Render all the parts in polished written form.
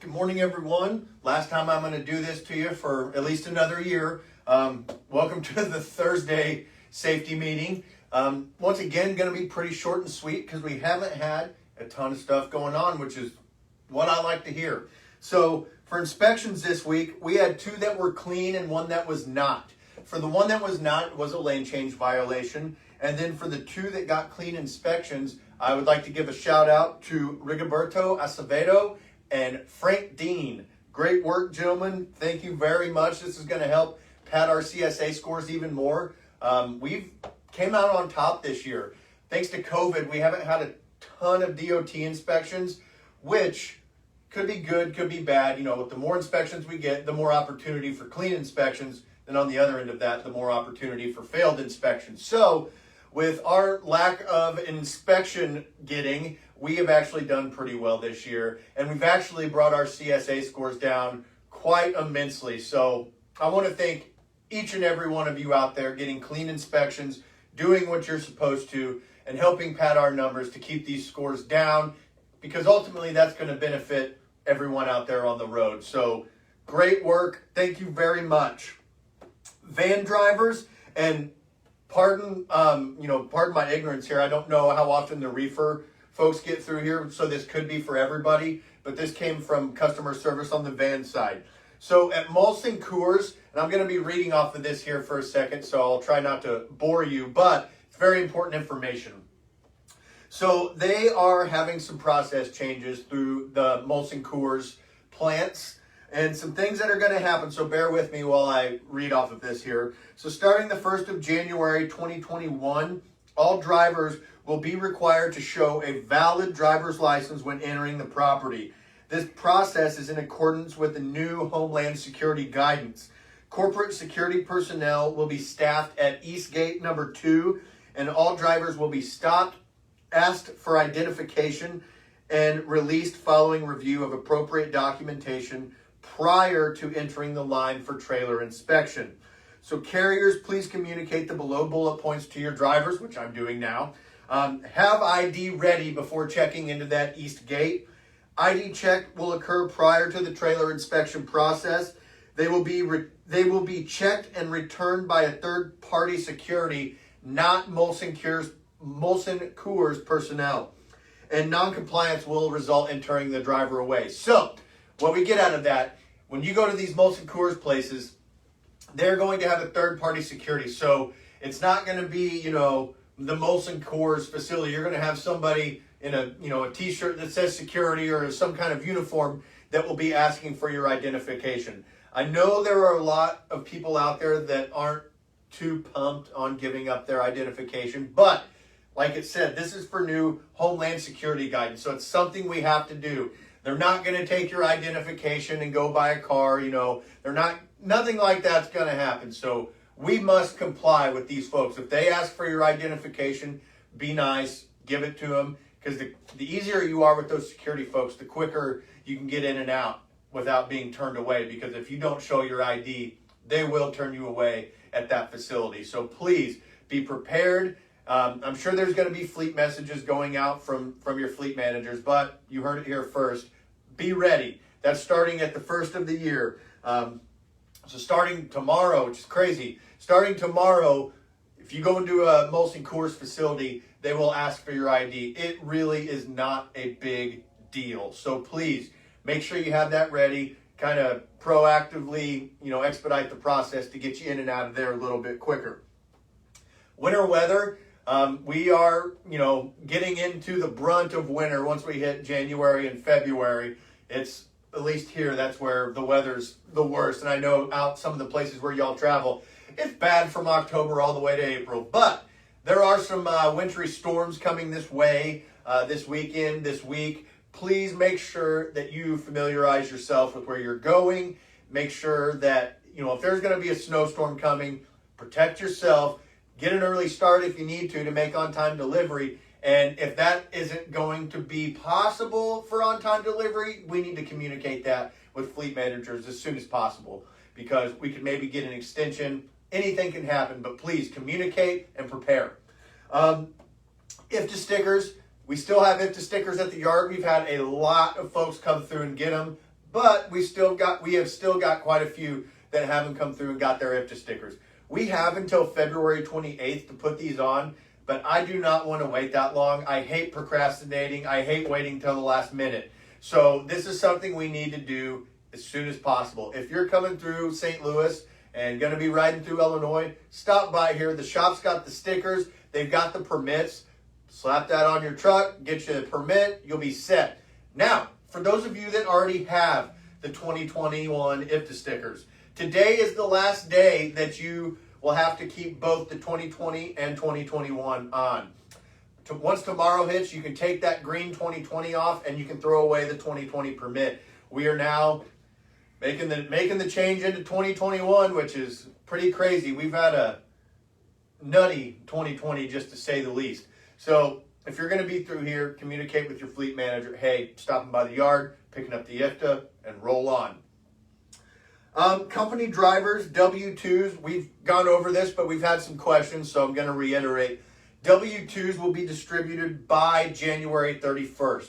Good morning, everyone. Last time I'm going to do this to you for at least another year. Welcome to the Thursday safety meeting. Once again, going to be pretty short and sweet because we haven't had a ton of stuff going on, which is what I like to hear. So for inspections this week, we had 2 that were clean and 1 that was not. For the 1 that was not, it was a lane change violation. And then for the 2 that got clean inspections, I would like to give a shout out to Rigoberto Acevedo and Frank Dean. Great work, gentlemen. Thank you very much. This is going to help pad our CSA scores even more. We've came out on top this year. Thanks to COVID, we haven't had a ton of DOT inspections, which could be good, could be bad. You know, with the more inspections we get, the more opportunity for clean inspections. Then on the other end of that, the more opportunity for failed inspections. So with our lack of inspection getting, we have actually done pretty well this year, and we've actually brought our CSA scores down quite immensely. So I want to thank each and every one of you out there getting clean inspections, doing what you're supposed to, and helping pad our numbers to keep these scores down, because ultimately that's going to benefit everyone out there on the road. So great work. Thank you very much. Van drivers, and pardon my ignorance here. I don't know how often the reefer folks get through here, so this could be for everybody, but this came from customer service on the van side. So at Molson Coors, and I'm going to be reading off of this here for a second, so I'll try not to bore you, but it's very important information. So they are having some process changes through the Molson Coors plants and some things that are going to happen, so bear with me while I read off of this here. So starting the 1st of January 2021, all drivers will be required to show a valid driver's license when entering the property. This process is in accordance with the new Homeland Security guidance. Corporate security personnel will be staffed at East Gate number 2, and all drivers will be stopped, asked for identification, and released following review of appropriate documentation prior to entering the line for trailer inspection. So carriers, please communicate the below bullet points to your drivers, which I'm doing now. Have ID ready before checking into that East Gate. ID check will occur prior to the trailer inspection process. They will be checked and returned by a third-party security, not Molson Coors personnel. And non-compliance will result in turning the driver away. So what we get out of that, when you go to these Molson Coors places, they're going to have a third-party security. So it's not going to be, the Molson Coors facility. You're going to have somebody in a t-shirt that says security or some kind of uniform that will be asking for your identification. I know there are a lot of people out there that aren't too pumped on giving up their identification, but like it said, this is for new Homeland Security guidance, so it's something we have to do. They're not going to take your identification and go buy a car, nothing like that's going to happen. So we must comply with these folks. If they ask for your identification, be nice, give it to them, because the easier you are with those security folks, the quicker you can get in and out without being turned away, because if you don't show your ID, they will turn you away at that facility. So please be prepared. I'm sure there's going to be fleet messages going out from your fleet managers, but you heard it here first. Be ready. That's starting at the 1st of the year. So starting tomorrow, which is crazy, starting tomorrow, if you go into a Molson Coors facility, they will ask for your ID. It really is not a big deal. So please make sure you have that ready, kind of proactively, expedite the process to get you in and out of there a little bit quicker. Winter weather, we are, getting into the brunt of winter once we hit January and February. It's at least here, that's where the weather's the worst. And I know out some of the places where y'all travel, it's bad from October all the way to April. But there are some wintry storms coming this way, this weekend, this week. Please make sure that you familiarize yourself with where you're going. Make sure that, if there's going to be a snowstorm coming, protect yourself. Get an early start if you need to make on-time delivery. And if that isn't going to be possible for on-time delivery, we need to communicate that with fleet managers as soon as possible, because we could maybe get an extension. Anything can happen, but please communicate and prepare. IFTA stickers. We still have IFTA stickers at the yard. We've had a lot of folks come through and get them. But we have still got quite a few that haven't come through and got their IFTA stickers. We have until February 28th to put these on, but I do not want to wait that long. I hate procrastinating. I hate waiting till the last minute. So this is something we need to do as soon as possible. If you're coming through St. Louis and going to be riding through Illinois, stop by here. The shop's got the stickers. They've got the permits. Slap that on your truck, get you a permit, you'll be set. Now, for those of you that already have the 2021 IFTA stickers, today is the last day that you will have to keep both the 2020 and 2021 on. Once tomorrow hits, you can take that green 2020 off and you can throw away the 2020 permit. We are now making the change into 2021, which is pretty crazy. We've had a nutty 2020, just to say the least. So if you're going to be through here, communicate with your fleet manager. Hey, stopping by the yard, picking up the IFTA, and roll on. Company drivers, W-2s, we've gone over this, but we've had some questions, so I'm going to reiterate. W-2s will be distributed by January 31st,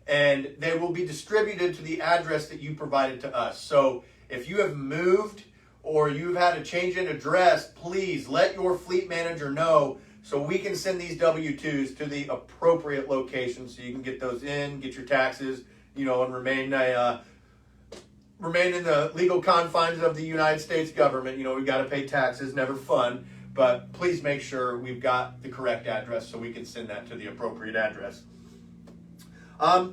and they will be distributed to the address that you provided to us. So if you have moved or you've had a change in address, please let your fleet manager know so we can send these W-2s to the appropriate location so you can get those in, get your taxes, and remain in the legal confines of the United States government. We've got to pay taxes, never fun, but please make sure we've got the correct address so we can send that to the appropriate address.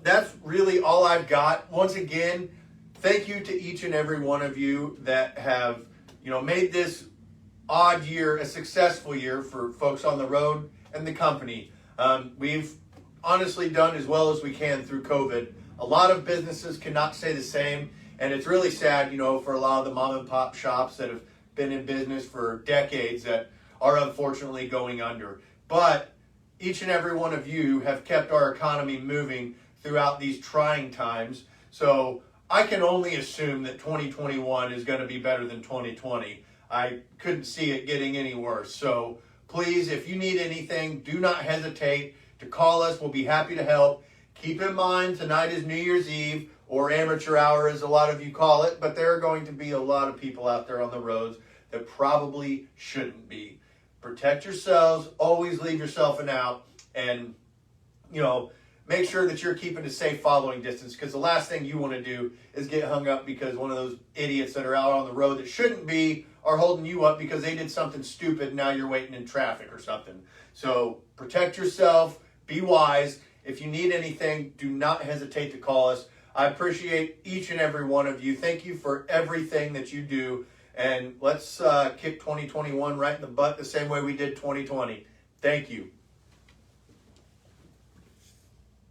That's really all I've got. Once again, thank you to each and every one of you that have, made this odd year a successful year for folks on the road and the company. We've honestly done as well as we can through COVID. A lot of businesses cannot say the same, and it's really sad, for a lot of the mom and pop shops that have been in business for decades that are unfortunately going under. But each and every one of you have kept our economy moving throughout these trying times. So I can only assume that 2021 is going to be better than 2020. I couldn't see it getting any worse. So please, if you need anything, do not hesitate to call us. We'll be happy to help. Keep in mind, tonight is New Year's Eve, or amateur hour as a lot of you call it, but there are going to be a lot of people out there on the roads that probably shouldn't be. Protect yourselves, always leave yourself an out, and make sure that you're keeping a safe following distance, because the last thing you want to do is get hung up because one of those idiots that are out on the road that shouldn't be are holding you up because they did something stupid and now you're waiting in traffic or something. So protect yourself, be wise. If you need anything, do not hesitate to call us. I appreciate each and every one of you. Thank you for everything that you do. And let's kick 2021 right in the butt the same way we did 2020. Thank you.